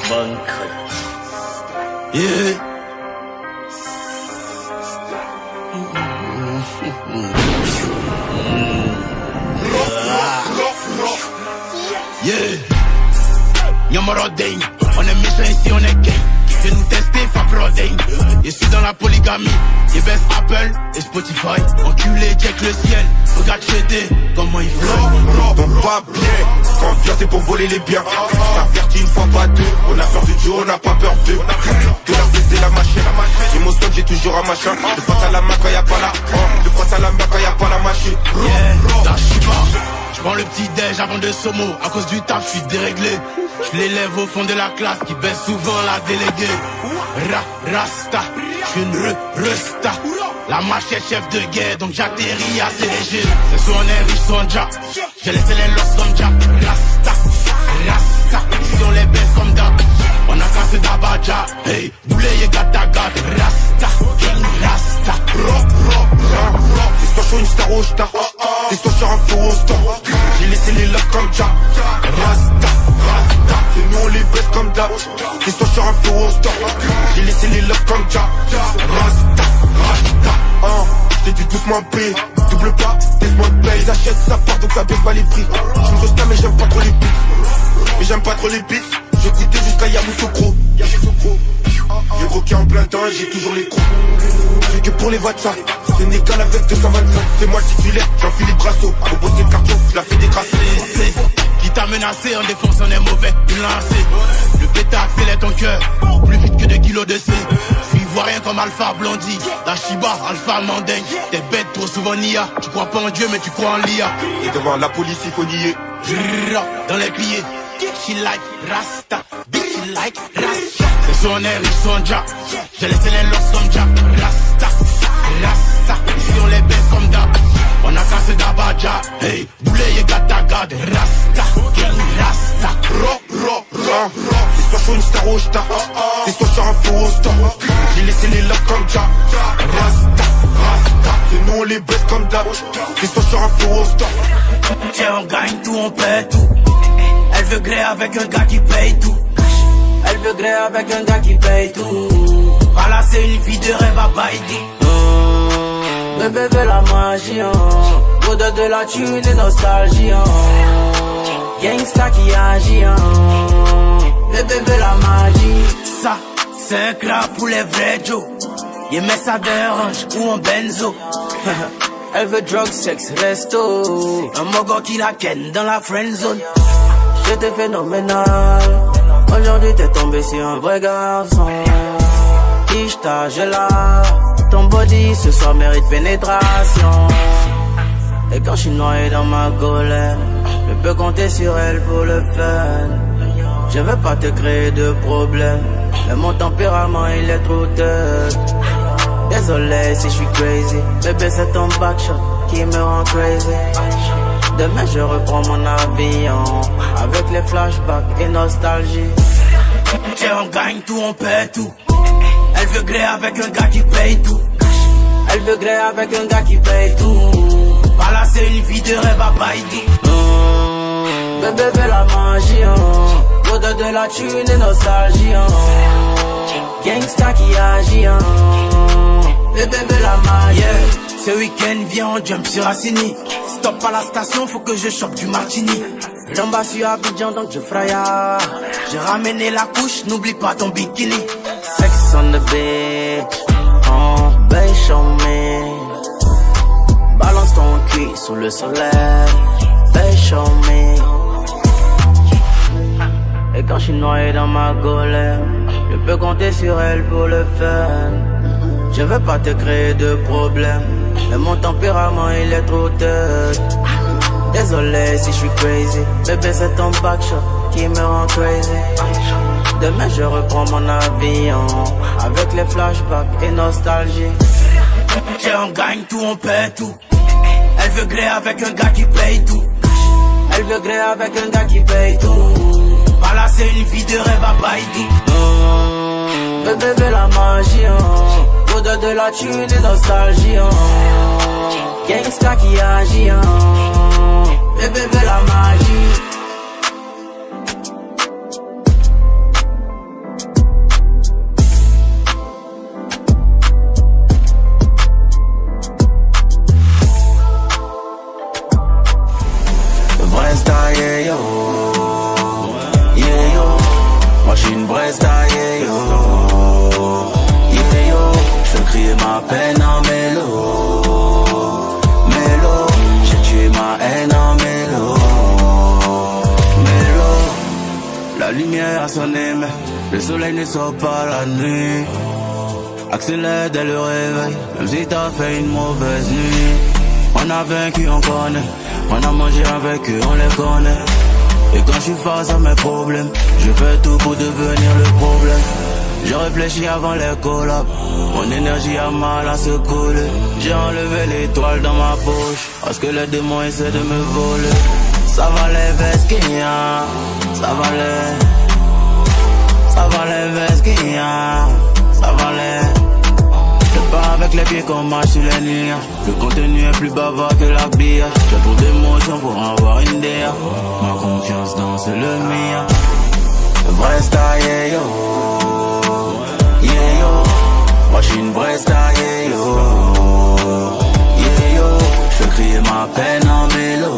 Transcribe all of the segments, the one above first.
Mankai. Yeah. Yeah. Yamaroding. On est méchant ici, on est gay. Viens nous tester, Fabroding. Je suis dans la polygamie. Ils baissent Apple et Spotify. Enculé, check le ciel. Regarde chez comment il fly. Donc pas bien. Confiance c'est pour voler les biens. T'avertis une fois, pas deux. On a peur du Dieu, on n'a pas peur d'eux. Que la c'est la machine. J'ai mon stock, j'ai toujours un machin. Le pote à la main quand y'a pas la. Le pote à la main quand y'a pas la machine. Yeah, Dashiba. J'prends le petit déj avant de Somo. À cause du taf, j'suis déréglé. J'l'élève au fond de la classe qui baisse souvent la déléguée. Rasta, j'suis une resta. La machette chef de guerre, donc j'atterris assez léger. C'est soit on est riche, soit on jack. J'ai laissé les losses comme jack. Rasta, ici on les baisse comme d'hab. On a cassé d'Abadja. Hey, boulet et gata gata. Rasta, rasta. T'es sur une star au star. T'es sur un faux star. J'ai laissé les love comme jack. Rasta. C'est nous on les baisse comme d'hab. T'es sur un faux star. J'ai laissé les love comme jack. Rasta. J't'ai dit doucement paix. Double pas, laisse-moi de paye. Ils achètent ça part donc ça baisse pas les prix. J'me resta mais j'aime pas trop les beats. J'ai goûté jusqu'à Yamoussoukro. J'ai croqué en plein temps et j'ai toujours les crocs. J'ai que pour les WhatsApp. Sénégal avec 225. C'est moi le titulaire, j'enfile les brasseaux. Faut bosser le carton, je la fais décrasser. Qui t'a menacé en défense, on est mauvais, une lancée. Le pétard accélère ton cœur, plus vite que 2 kilos de C. Je suis ivoirien comme Alpha Blondie, la Shiba, Alpha Mandingue. T'es bête trop souvent Nia, tu crois pas en Dieu mais tu crois en l'IA. Et devant la police il faut nier. Dans les pliés, she like Rasta, bitch she like Rasta. C'est soit on est riche, soit on jack. J'ai laissé les losses comme jack. Rasta, ici on les baisse comme d'hab. On a cassé d'Abadja. Hey, boulet et gata gata. Rasta, T'es sur une star au star. T'es sur un faux star. J'ai laissé les love comme jack. Rasta. C'est nous on les baisse comme d'hab. T'es sur un faux star. Tiens, on gagne tout, on paie tout. Elle veut gré avec un gars qui paye tout. Elle veut gré avec un gars qui paye tout. Voilà, c'est une vie de rêve à Baïdi. Bébé veut la magie, odeur de la thune et nostalgie, gangsta qui agit, bébé veut la magie. Ça, c'est un crap pour les vrais Joe. Il met ça d'orange ou en benzo. Elle veut drug, sex, resto. Un mogo qui la ken dans la friend zone. J'étais phénoménal. Aujourd'hui t'es tombé sur un vrai garçon. Ishta, je l'ai. Ton body ce soir mérite pénétration. Et quand je suis noyé dans ma colère, je peux compter sur elle pour le fun. Je veux pas te créer de problème, mais mon tempérament il est trop tough. Désolé si je suis crazy, bébé c'est ton backshot qui me rend crazy. Demain je reprends mon avion, avec les flashbacks et nostalgie. Tiens, on gagne tout, on paie tout. Elle veut gré avec un gars qui paye tout. Elle veut gré avec un gars qui paye tout. Voilà, c'est une vie de rêve à Baïdi. Bébé veut la magie, odeur de la thune et nostalgie, gangsta qui agit, bébé veut la magie. Ce week-end, viens, on jump sur Assini. Stop à la station, faut que je chope du martini. J'en sur Abidjan, donc je fraya. J'ai ramené la couche, n'oublie pas ton bikini. Sex on the beach, babe show me. Balance ton cul sous le soleil, babe show me. Et quand je suis noyé dans ma colère, je peux compter sur elle pour le fun. Je veux pas te créer de problème, mais mon tempérament il est trop tough. Désolé si je suis crazy, bébé c'est ton backshot qui me rend crazy. Demain je reprends mon avion, avec les flashbacks et nostalgie. Tiens, on gagne tout, on paie tout. Elle veut gré avec un gars qui paye tout. Elle veut gré avec un gars qui paye tout. Voilà, c'est une vie de rêve à Baïdi. Bébé veut la magie, odeur de la thune et nostalgie, gangsta qui agit, bébé veut la magie. lumière a sonné, mais le soleil ne sort pas la nuit. Accélère dès le réveil, même si t'as fait une mauvaise nuit. On a vaincu, on connaît. On a mangé avec eux, on les connaît. Et quand je suis face à mes problèmes, je fais tout pour devenir le problème. Je réfléchis avant les collabs. Mon énergie a mal à se coller. J'ai enlevé l'étoile dans ma poche, parce que les démons essaient de me voler. Ça va les vesquillas, ça va les vesquillas, ça va les. Je pars avec les pieds qu'on marche sur les nids. Le contenu est plus bavard que la bière. J'ai trop d'émotions pour avoir une DA. Ma confiance danse le mien. Vrai star, yeah yo. Yeah yo. Moi j'suis une vraie star, yeah yo. Yeah yo. J'fais crier ma peine en mélo.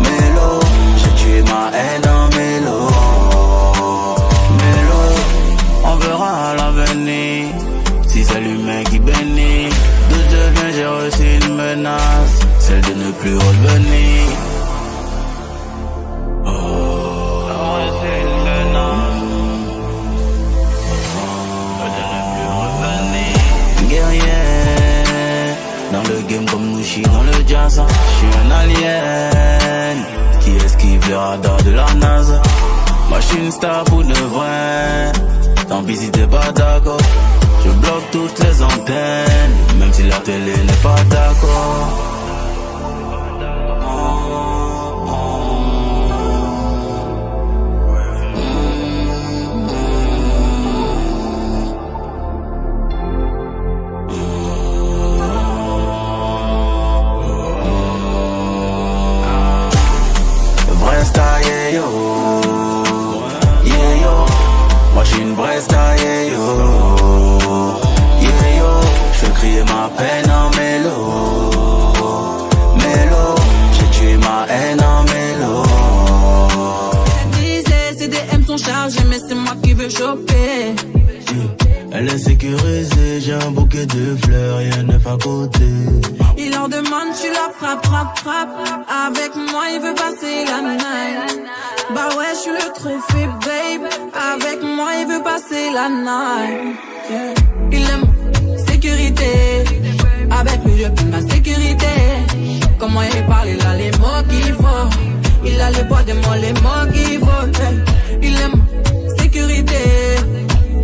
Mélo. J'ai tué ma haine en mélo. Mélo. On verra à l'avenir si c'est l'humain qui bénit. D'où je viens, j'ai reçu une menace, celle de ne plus revenir. Guerrier, dans le game comme nous chie dans le jazz. J'suis un alien qui esquive le radar de la NASA. Moi j'suis une star pour de vrai. Tant pis si t'es pas d'accord. Je bloque toutes les antennes, même si la télé n'est pas d'accord. Vrai star, yeah yo. Yeah yo. Moi j'suis une vraie star, yeah yo. Yeah yo. J'fais crier ma peine en mélo. Mélo. J'ai tué ma haine en mélo. Disais, CDM sont chargés, mais c'est moi qui veux choper. Elle est sécurisée, j'ai un bouquet de fleurs, y'a neuf à côté. Il leur demande, tu la frappes, frappe, frappe. Avec moi, il veut passer la night. Bah ouais, je suis le trophée, babe. Avec moi, il veut passer la night. Yeah. Il aime sécurité. Avec lui, je prends ma sécurité. Comment il parle, il a les mots qu'il faut. Il a le poids des mots, les mots qu'il faut. Yeah. Il aime sécurité.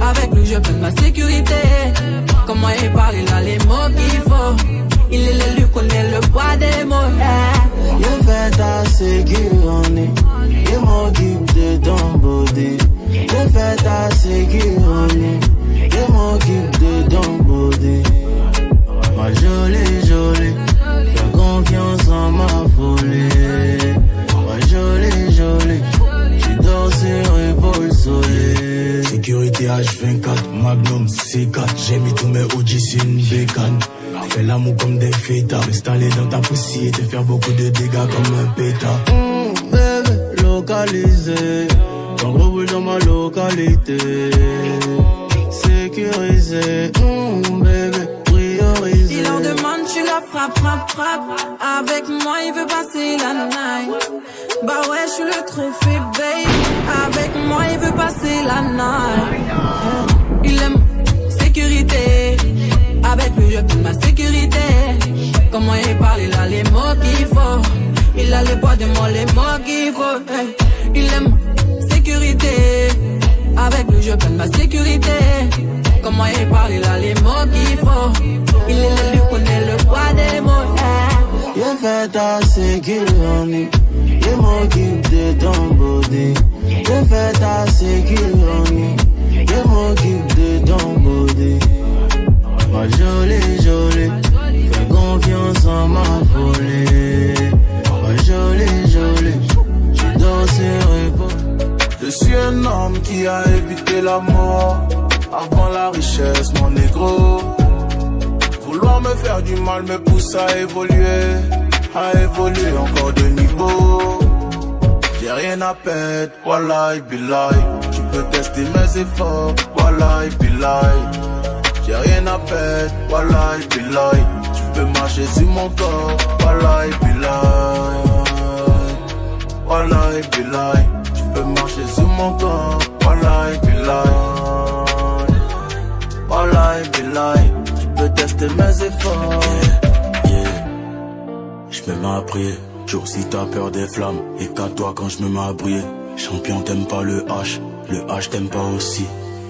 Avec lui, je prends ma sécurité. Comment il parle, il a les mots qu'il faut. Il est l'élu, connaît le poids des mots. You fais ta sécurité. You m'occupe de ton body. You fais ta sécurité. You m'occupe de ton body. Ma jolie, jolie. Fais confiance en ma folie. Ma jolie, jolie. Tu dors sur épaule solée. Sécurité H24, Magnum C4. J'ai mis tous mes OG sur une bécane. Fais l'amour comme des fêtards. M'installer dans ta poussière et te faire beaucoup de dégâts comme un pétard. Bébé, localisé. Ton gros boule dans ma localité. Sécurisé. Bébé, priorisé. Il leur demande, tu la frappes, frappe, frappe. Avec moi, il veut passer la night. Bah ouais, je suis le trophée, babe. Avec moi, il veut passer la night. Il aime sécurité. Avec lui, je prends ma sécurité. Comment il parle, il a les mots qu'il faut. Il a le poids des mots, les mots qu'il faut. Hey. Il aime sécurité. Avec lui, je prends ma sécurité. Comment il parle, il a les mots qu'il faut. Il est l'élu, connaît le poids des mots. Hey. You fais ta sécurité. You m'occupe de ton body. You fais ta sécurité. You m'occupe de ton body. Ma jolie, jolie, fais confiance en ma folie. Ma jolie, jolie, tu dors sur épaule. Je suis un homme qui a évité la mort avant la richesse, mon négro. Vouloir me faire du mal me pousse à évoluer encore de niveau. J'ai rien à perdre, wallahi billahi. Tu peux tester mes efforts, wallahi billahi. J'ai rien à perdre, wallahi billahi. Tu peux marcher sur mon corps, wallahi billahi. Wallahi billahi. Tu peux marcher sur mon corps. Wallahi billahi, wallahi billahi, tu peux tester mes efforts. Je me mets à prier, jour si t'as peur des flammes, et qu'à toi quand je me mets à briller. Champion t'aimes pas le H t'aime pas aussi.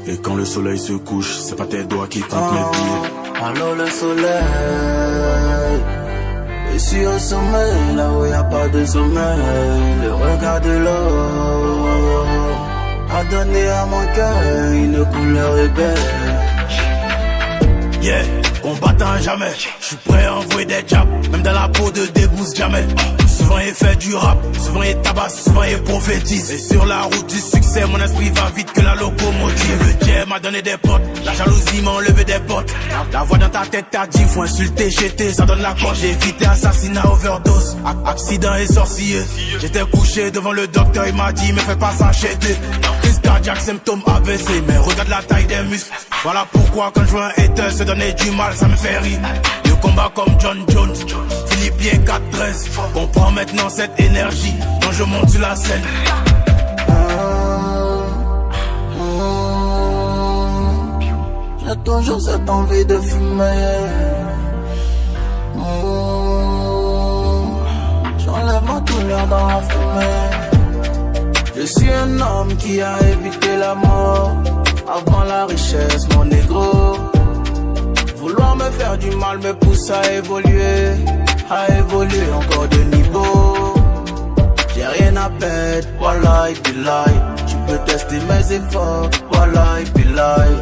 Et quand le soleil se couche, c'est pas tes doigts qui comptent mes billets. Allô le soleil, je suis au sommeil, là où y a pas de sommeil. Le regard de l'eau a donné à mon cœur une couleur ébène. Yeah, combattant jamais, je suis prêt à envoyer des jabs, même dans la peau de débousse jamais. Souvent il fait du rap, souvent il tabasse, souvent il prophétise. Et sur la route du succès, mon esprit va vite que la locomotive. Le Dieu m'a donné des potes, la jalousie m'a enlevé des potes. La voix dans ta tête t'a dit, faut insulter, jeter, ça donne la corde. J'ai évité assassinat, overdose, accident et sorcier. J'étais couché devant le docteur, il m'a dit, mais fais pas s'acheter. Crise cardiaque, symptômes AVC, mais regarde la taille des muscles. Voilà pourquoi quand je vois un hater se donner du mal, ça me fait rire. Je combat comme John Jones, Philippien 4-13. Comprends maintenant cette énergie quand je monte sur la scène. J'ai toujours cette envie de fumer. J'enlève ma douleur dans la fumée. Je suis un homme qui a évité la mort avant la richesse, mon négro. Vouloir me faire du mal me pousse à évoluer encore de niveau. J'ai rien à perdre, wallahi billahi. Tu peux tester mes efforts, wallahi billahi.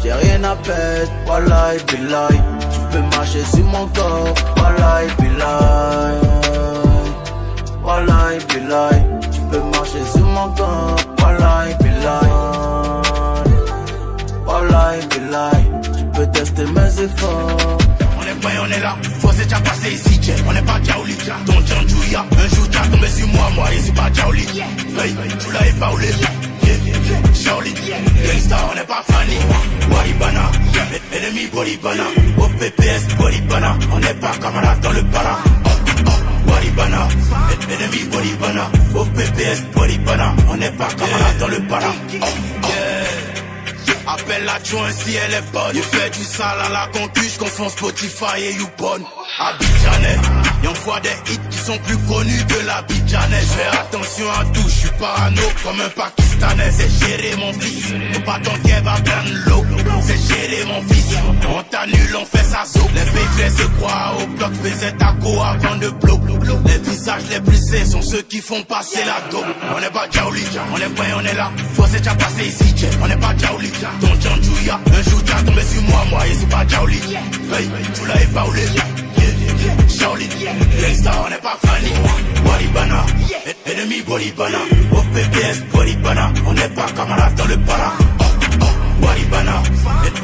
J'ai rien à perdre, wallahi billahi. Tu peux marcher sur mon corps, wallahi billahi. Wallahi billahi. Tu peux marcher sur mon corps, wallahi billahi. Wallahi billahi. Tu peux tester mes efforts. On est prêt, on est là, faut c'est déjà passé ici, Jay. On n'est pas Jaoli, ton Djanjouya. Un jour t'as tombé sur moi, et c'est pas Jaoli. Hey, tu l'as épaulé, Jaoli. Gangsta, on n'est pas Fanny. Waribana, ennemi Boribana. Au PPS Boribana, on n'est pas camarade dans le para. Waribana, ennemi Boribana. Au PPS Boribana, on n'est pas camarade dans le para. Appelle l'adjoint si elle est bonne. Je fais du sale à la concu, je confonds Spotify et YouPorn. Abidjanais, y'en voit des hits qui sont plus connus que l'Abidjanais. Je fais attention à tout, je suis parano comme un Pakistanais. C'est gérer mon fils, faut pas ton qu'elle va prendre l'eau. C'est gérer mon fils, on t'annule, on fait sa zo. Les pays se croient au bloc, faisaient ta go avant de blow. Les visages les plus sains sont ceux qui font passer la dope. On n'est pas Jaoli, on est prêt, on est là. Faut c'est déjà passé ici, on n'est pas Jaoli. Ton Djanjouya, un jour t'as tombé sur moi, et c'est pas Jaoli. Hey, tu l'as épaulé. Jaoli, Gangsta, on n'est pas Fanny. Waribana, ennemi Boribana. Au PPS Boribana, on n'est pas camarade dans le para. Waribana,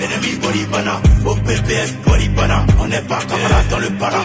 ennemi Boribana. Au PPS Boribana, on n'est pas camarade dans le para.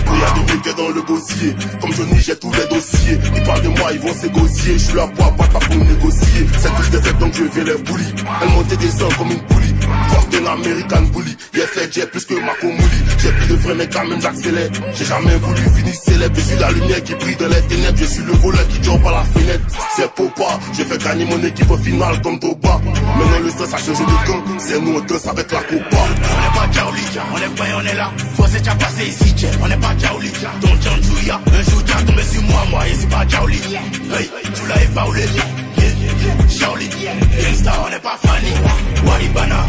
Il y a des mecs dans le dossier. Comme Johnny, j'ai tous les dossiers. Ils parlent de moi, ils vont s'égocier. Je suis là pour abattre, pas pour négocier. C'est tous des faits, donc je viens les bullies. Elle montait des sons comme une poulie. Force de l'American bully. Il a fait j'ai plus que Marco Mouli. J'ai plus de vrais mecs, quand même j'accélère. J'ai jamais voulu finir célèbre. Je suis la lumière qui brille dans les ténèbres. Je suis le voleur qui jump à la fenêtre. C'est Popa. J'ai fait gagner mon équipe au final comme Toba. Maintenant le stress a changé de camp. C'est nous on danse avec la Copa. On n'est pas Jaoli, on est prêt, on est là. Faut c'est déjà passé ici, on n'est pas Jaoli. Ton Djanjouya, un jour t'as tombé sur moi, et c'est pas Jaoli. Hey, tu l'as épaulé. Jaoli, Gangsta, on n'est pas Fanny. Waribana,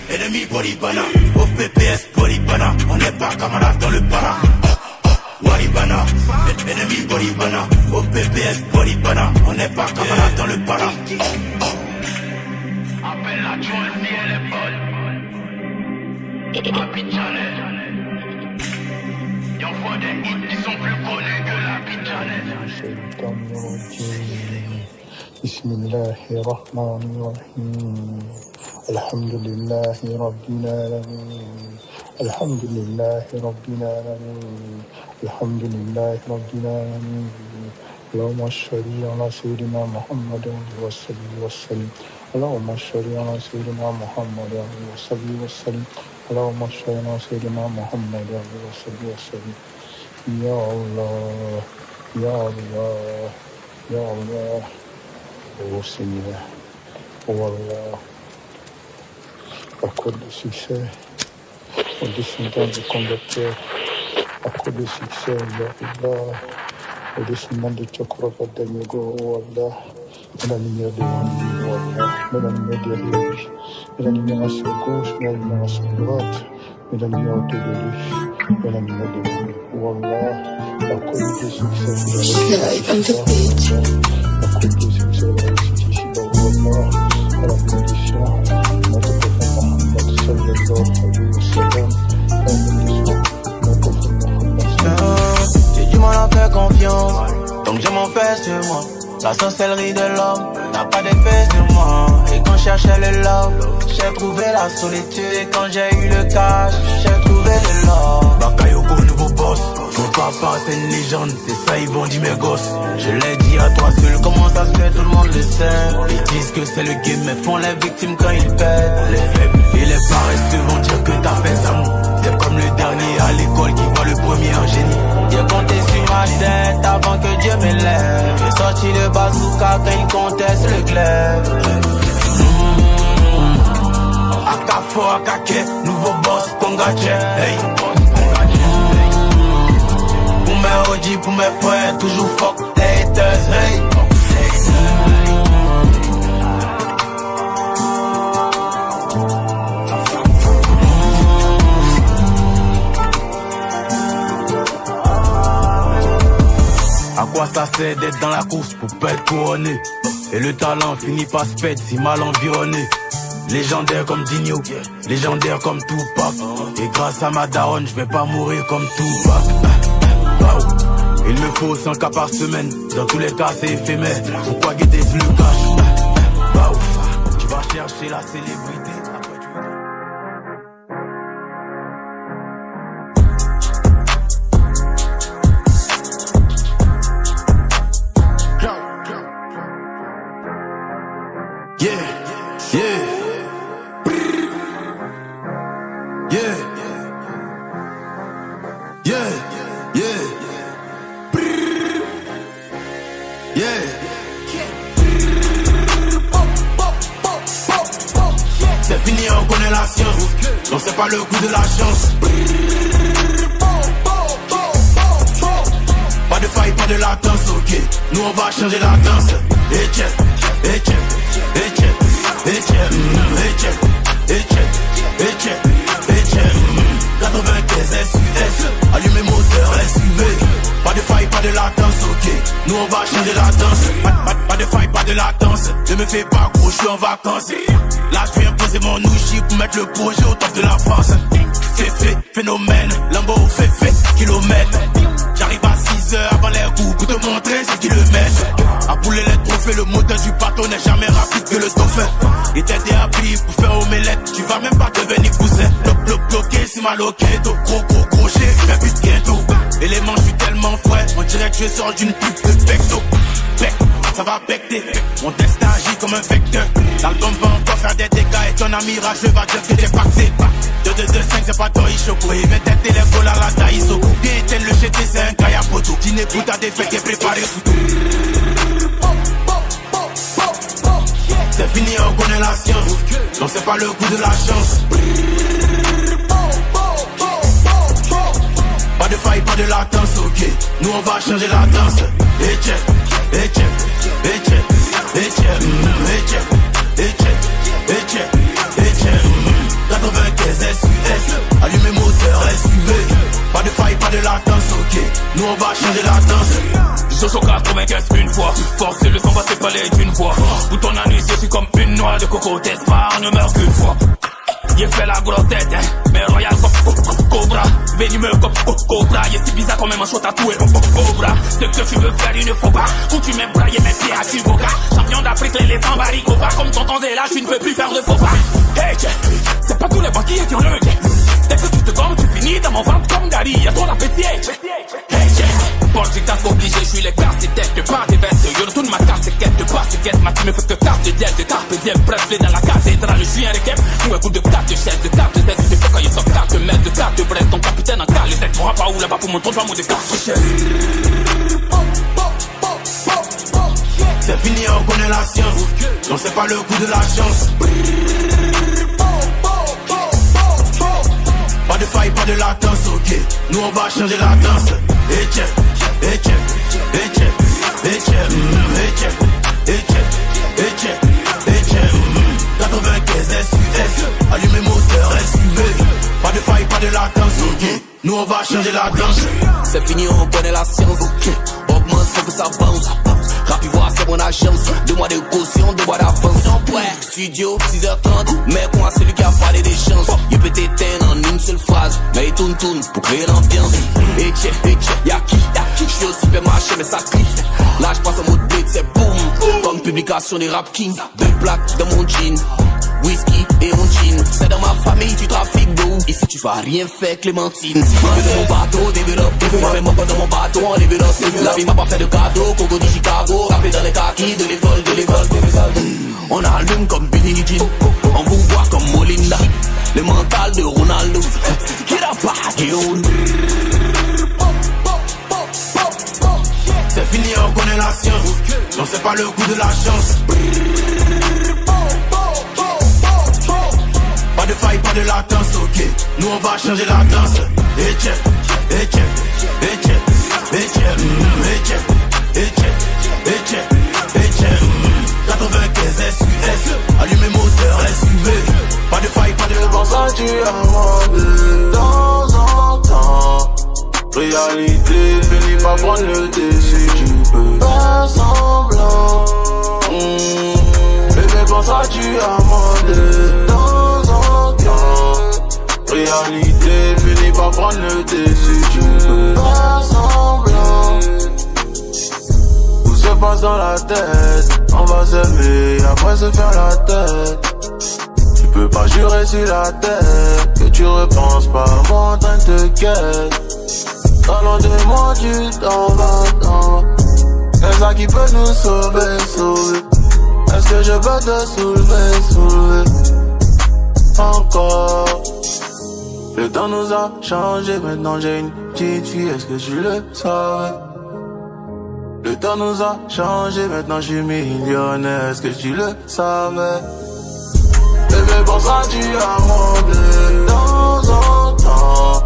ennemi Boribana. Au PPS Boribana, on n'est pas camarade dans le para. Waribana, ennemi Boribana. Au PPS Boribana, on n'est pas camarade dans le para. Appelle la joie si elle est bonne. Abidjanais. Y'en voit des hits qui sont plus connus que l'Abidjanais. Bismillahirrahmanirrahim. Alhamdulillahi Rabbil Alamin. Alhamdulillahi Rabbil Alamin. Alhamdulillahi Rabbil Alamin. Allahumma shalli ala Sayyidina Muhammadin wa salli wa sallim. Allahumma shalli ala Sayyidina Muhammadin wa salli wa sallim. Allahumma shalli ala Sayyidina Muhammadin wa salli wa sallim. Ya Allah, Ya Allah, Ya Allah, oh Seigneur, oh Allah, accorde le succès aux descendants du conducteur, accorde le succès, Ya Allah, aux descendants de Tchokrovadanigo, oh Allah, mets la lumière devant lui, oh Allah, mets la lumière derrière lui, mets la lumière à sa gauche, mets la lumière à sa droite, mets la lumière autour de lui, mets la lumière devant lui, oh Allah, accorde le succès, accorde le succès, la réussite ici, oh Allah, à la bénédiction, notre prophète Mohammed sallallahu alayhi wa sallam, la bénédiction, notre prophète Mohammed. J'ai du mal à faire confiance, donc je m'en fais sur moi. La sorcellerie de l'homme n'a pas d'effet sur moi. Et quand je cherchais le love, j'ai trouvé la solitude. Et quand j'ai eu le cash, j'ai trouvé le love. Bakayoko, nouveau boss. Ton papa, c'est une légende. C'est ça, ils vont dire mes gosses. Je l'ai dit à toi seul, comment ça se fait, tout le monde le sait. Ils disent que c'est le game, mais font les victimes quand ils pètent. Les faibles et les paresseux vont dire que t'as fait ça. C'est comme le dernier à l'école qui voit le premier en génie. J'ai compté sur ma tête avant que Dieu m'élève. J'ai sorti le bazooka quand il conteste le glaive. Akafo, Akake, nouveau boss, Pongache. Hey. Pour mes OG, pour mes frères, toujours fuck haters. Hey. À quoi ça sert d'être dans la course pour pas être couronné? Et le talent finit par se perdre si mal environné. Légendaire comme Digno, légendaire comme Tupac. Et grâce à ma daronne, je vais pas mourir comme Tupac. Il me faut 100 cas par semaine, dans tous les cas c'est éphémère. Pourquoi guetter sur le cash? Tu vas chercher la célébrité. C'est fini, on connaît la science. Non, c'est pas le coup de la chance. Pas de faille, pas de latence, ok. Nous on va changer la danse. Et check, et check, et check, et check, et check, et check, et check, et check. 95 SUS, allumez moteur SUV. Pas de faille, pas de latence, ok. Nous on va changer la danse. Pas de faille, pas de latence. Ne me fais pas gros, je suis en vacances. Là je viens poser mon ouchi pour mettre le projet au top de la France. Féfé, phénomène, Lambo féfé, kilomètre. J'arrive à 6 heures avant les coups pour te montrer c'est qui le mène. À bouler les trophées, le moteur du bateau n'est jamais rapide que le dauphin. Et t'aider à plier pour faire omelette, tu vas même pas devenir cousin. Bloqué, c'est mal au ghetto. Gros crochet, mais but bientôt. Élément, je suis tellement frais, on dirait que je sors d'une pub de pecto. Ça va becter, mon destin agit comme un vecteur. L'album va encore faire des dégâts et ton ami rageux va dire que t'es pacté. 2-2-2-5 c'est pas toi Ishoko. Il va têter les goals à la Taïsoko. Bien éteindre le GT c'est un gars à poteau. Dîner bout à des fêtes et préparé sous tout. C'est fini, on connaît la science. Non c'est pas le coup de la chance. Pas de faille, pas de latence, ok. Nous on va changer la danse. Et check, et check, et check, et check, et check, et check, et check, et check. 95 SUS, allumez moteur SUV. Pas de faille, pas de latence, ok. Nous on va changer la danse. Jojo 95 une fois. Force le sang va te parler d'une fois. Bouton anus, je suis comme une noix de coco. T'espères ne meurt qu'une fois. J'ai fait la grosse tête, hein. Mais royal cobra. Venimeux comme cobra. Y'a si bizarre quand même un shot tatoué cobra. Ce que tu veux faire il ne faut pas. Ou tu m'aimes brailler mes pieds à Chiboka. Champion d'Afrique l'éléphant baricopa. Comme ton temps là tu ne peux plus faire de faux pas. Hey c'est pas tous les banquiers qui ont le dès que tu te gommes tu finis dans mon ventre comme Dari. Y'a trop d'appétit. Hey Porticas obligé, je suis les cartes tête. Pas des vestes, je retourne ma casquette. De basket, ma team me fait que carte de dièse. De carpe diem, bref, dans la cathédrale. Je suis un réquep, ou un coup de carte de chaise. De carte de zeste, de fois quand il sort carte de messe. De carte de brest, ton capitaine en cale. Les m'aura pas où là-bas pour mon trompe, moi de carte de chaise. C'est fini, on connaît la science. Non, c'est pas le coup de la chance. Pas de faille, pas de latence, ok. Nous on va changer la danse. Et check, et check, et check, et check, et check, et check, et check, et check. 95 SUS, allumez moteur SUV. Pas de faille, pas de latence, ok. Nous on va changer la danse. C'est fini, on connaît la science, ok. Augmente, faut que ça bounce. Rapide voir, c'est mon agence. 2 mois de caution, 2 mois d'avance. Ouais, studio, 6h30. Mais moi, celui qui a parlé des chances. Il peut t'éteindre en une seule phrase. Mais il tourne pour créer l'ambiance. Et check, y'a qui? J'suis au supermarché, mais ça clique. Là, j'passe en mode blitz, c'est boum. Comme publication des Rap Kings. 2 plaques dans mon jean. Whisky et mon jean. C'est dans ma famille, tu trafiques d'eau. Ici, tu vas rien faire, Clémentine. Moi, dans mon bateau, développe. Moi-même, pas dans mon bateau, on développe. La vie m'a pas fait de cadeau. Congo du Chicago. Rappelé dans les kakis, de l'école. On allume comme Billie Jean. On vous voit comme Molinda. Le mental de Ronaldo. Get up, c'est fini, on connaît la science. Non, c'est pas le coup de la chance. Pas de faille, pas de latence, ok. Nous on va changer la danse. Et check, et check, et check, et check, et check, et check, et check, et check. 95 SUS, allumez moteur SUV. Pas de faille, pas de latence. Tu as demandé de temps en temps. Réalité, finis par prendre le dessus. Tu peux faire semblant. Bébé, pense à tu as demandé de temps en temps. Réalité, finis par prendre le dessus. Tu peux faire semblant. Tout se passe dans la tête. On va s'aimer, après se faire la tête. Tu peux pas jurer sur la tête que tu repenses pas à moi en train de te guetter. Allons de moi, tu t'en vas. C'est ça qui peut nous sauver. Est-ce que je peux te soulever encore? Le temps nous a changé, maintenant j'ai une petite fille, est-ce que tu le savais? Le temps nous a changé, maintenant je suis millionnaire, est-ce que tu le savais? Bébé, pour ça tu as demandé de temps en temps.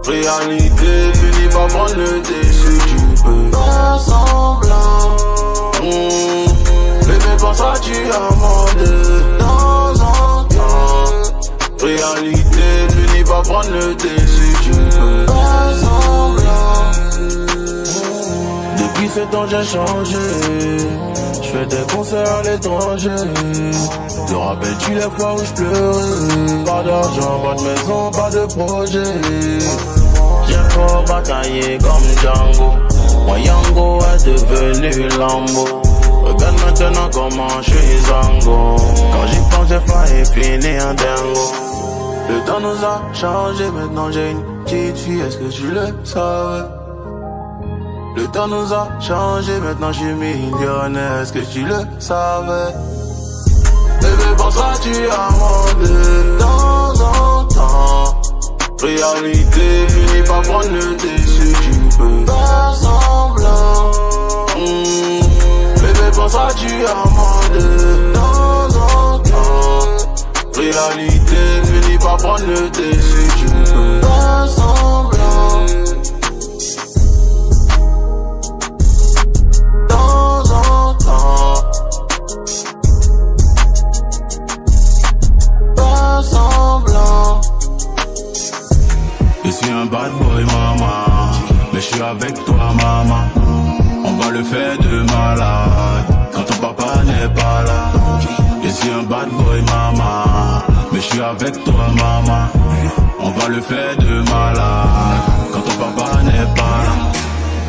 Réalité, finis par prendre le dessus, tu peux faire semblant. Bébé, pour ça tu as demandé de temps en temps. Réalité, finis par prendre le dessus, tu peux faire semblant. Depuis ce temps j'ai changé. J'fais des concerts à l'étranger. Te rappelles-tu les fois où j'pleurais? Pas d'argent, pas de maison, pas de projet. J'ai fort bataillé comme Django. Moi Yango est devenu Lambo. Regarde maintenant comment j'suis Zango. Quand j'y pense j'ai failli finir en dingo. Le temps nous a changé, maintenant j'ai une petite fille, est-ce que tu le savais? Le temps nous a changé, maintenant je suis millionnaire, est-ce que tu le savais? Bébé, pour ça tu as demandé de temps en temps. Réalité, finis par prendre le dessus, tu peux faire semblant. Bébé, pour ça tu as demandé de temps en temps. Réalité, finis par prendre le dessus, tu peux faire semblant. Je suis un bad boy, maman, mais je suis avec toi, maman. On va le faire de malade quand ton papa n'est pas là. Je suis un bad boy, maman, mais je suis avec toi, maman. On va le faire de malade quand ton papa n'est pas là.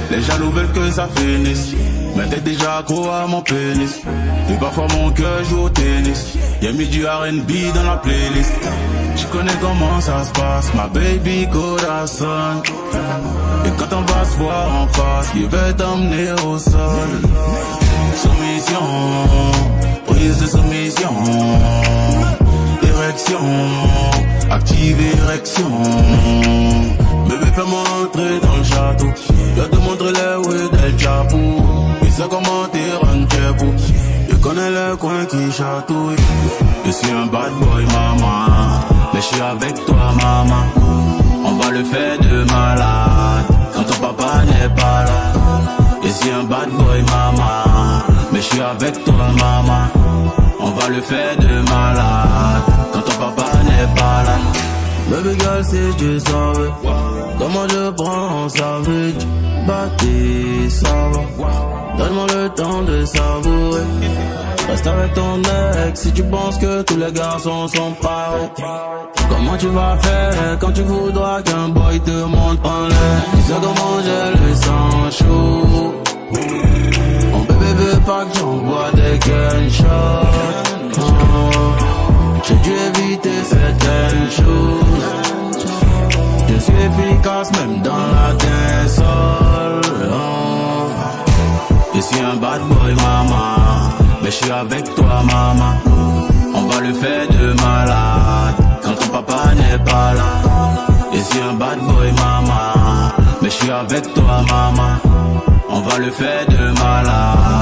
Les jaloux veulent que ça finisse, mais t'es déjà accro à mon pénis. Et parfois mon cœur joue au tennis. Y'a mis du R&B dans la playlist. Je connais comment ça se passe, ma baby corazon. Et quand on va se voir en face, il va t'emmener au sol. Soumission, prise de soumission. Érection, active érection. Bébé, fais-moi entrer dans le château. Je te montrer les rues del Chapo. Et ça comment t'es rentré pour. le coin qui chatouille. Je suis un bad boy maman, mais je suis avec toi maman. On va le faire de malade quand ton papa n'est pas là. Je suis un bad boy maman, mais je suis avec toi maman. On va le faire de malade quand ton papa n'est pas là. Baby girl, si tu savais comment je prends savage, bâti, ça va. Donne-moi le temps de savourer. Reste avec ton ex si tu penses que tous les garçons sont pareils. Comment tu vas faire quand tu voudras qu'un boy te monte en l'air? Tu sais comment j'ai le sang chaud. Mon bébé veut pas que j'envoie des gunshots. J'ai dû éviter certaines choses. Je suis efficace même dans la dancehall. Je suis un bad boy maman, mais je suis avec toi maman. On va le faire de malade quand ton papa n'est pas là. Je suis un bad boy maman, mais je suis avec toi maman. On va le faire de malade